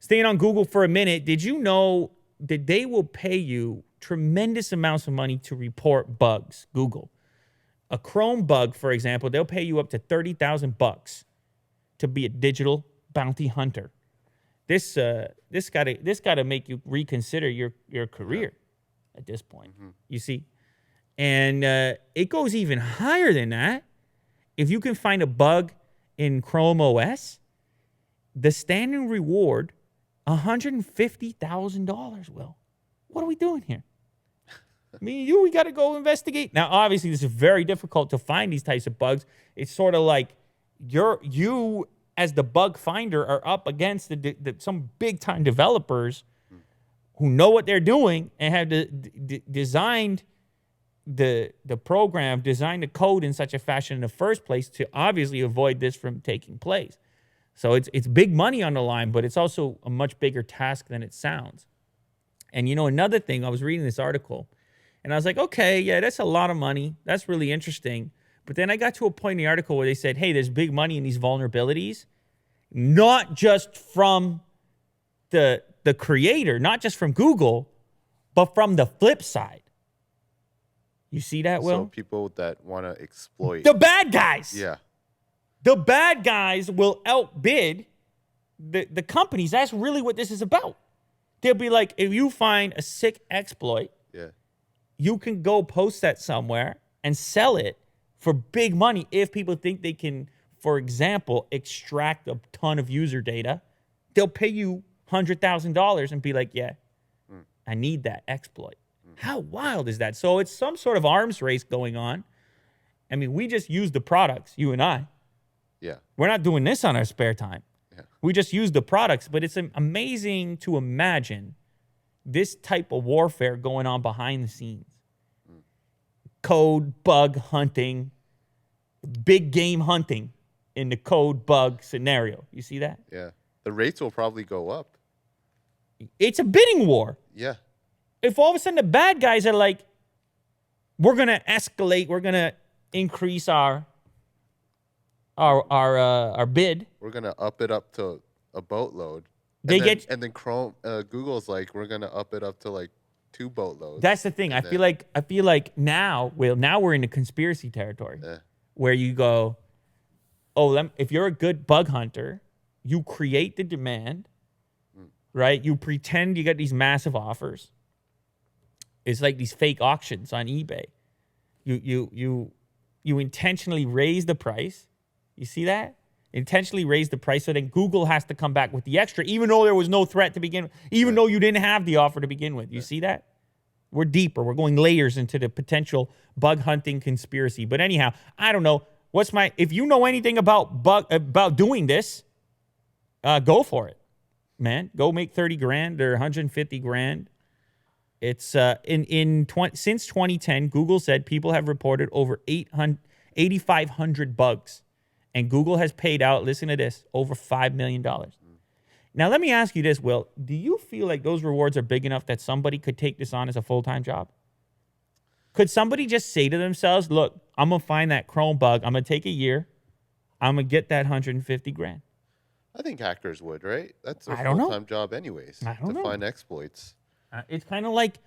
staying on Google for a minute, did you know that they will pay you tremendous amounts of money to report bugs? Google. A Chrome bug, for example, they'll pay you up to $30,000 to be a digital bounty hunter. This gotta make you reconsider your career at this point. You see, and it goes even higher than that. If you can find a bug in Chrome OS, the standing reward, $150,000. Will, what are we doing here? Me and you, we got to go investigate. Now, obviously, this is very difficult to find these types of bugs. It's sort of like you as the bug finder are up against some big-time developers who know what they're doing and have designed the program, designed the code in such a fashion in the first place to obviously avoid this from taking place. So it's big money on the line, but it's also a much bigger task than it sounds. And, another thing, I was reading this article, and I was like, okay, yeah, that's a lot of money. That's really interesting. But then I got to a point in the article where they said, hey, there's big money in these vulnerabilities, not just from the creator, not just from Google, but from the flip side. You see that, Will? So people that want to exploit. The bad guys. Yeah. The bad guys will outbid the companies. That's really what this is about. They'll be like, if you find a sick exploit, you can go post that somewhere and sell it for big money if people think they can, for example, extract a ton of user data. They'll pay you $100,000 and be like, yeah, I need that exploit. How wild is that? So it's some sort of arms race going on. I mean, we just use the products, you and I. Yeah. We're not doing this on our spare time. Yeah. We just use the products, but it's amazing to imagine this type of warfare going on behind the scenes. Code bug hunting, big game hunting in the code bug scenario. You see that? Yeah. The rates will probably go up. It's a bidding war. Yeah. If all of a sudden the bad guys are like, we're going to escalate, we're going to increase our bid. We're going to up it up to a boatload. And then Chrome, Google's like, we're going to up it up to like 2 boatloads. That's the thing. I feel like now we're in the conspiracy territory where you go, if you're a good bug hunter, you create the demand, right? You pretend you get these massive offers. It's like these fake auctions on eBay. You intentionally raise the price. You see that? Intentionally raise the price so then Google has to come back with the extra, even though there was no threat to begin with, even though you didn't have the offer to begin with. You see that? We're deeper. We're going layers into the potential bug hunting conspiracy. But anyhow, I don't know. If you know anything about doing this, go for it, man. Go make 30 grand or 150 grand. It's since 2010, Google said people have reported over 8,500 bugs. And Google has paid out, listen to this, over $5 million. Now, let me ask you this, Will. Do you feel like those rewards are big enough that somebody could take this on as a full-time job? Could somebody just say to themselves, look, I'm going to find that Chrome bug. I'm going to take a year. I'm going to get that 150 grand. I think hackers would, right? That's a full-time job anyways, to find exploits. It's kind of like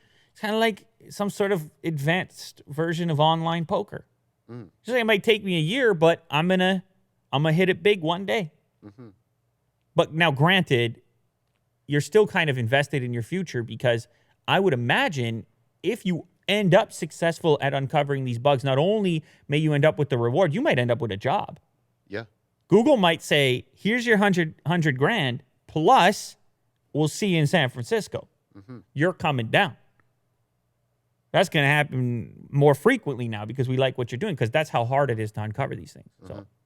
some sort of advanced version of online poker. Just like it might take me a year, but I'm gonna hit it big one day. But now, granted, you're still kind of invested in your future because I would imagine if you end up successful at uncovering these bugs, not only may you end up with the reward, you might end up with a job. Yeah. Google might say, here's your 100 grand, plus we'll see you in San Francisco. You're coming down. That's going to happen more frequently now because we like what you're doing because that's how hard it is to uncover these things. So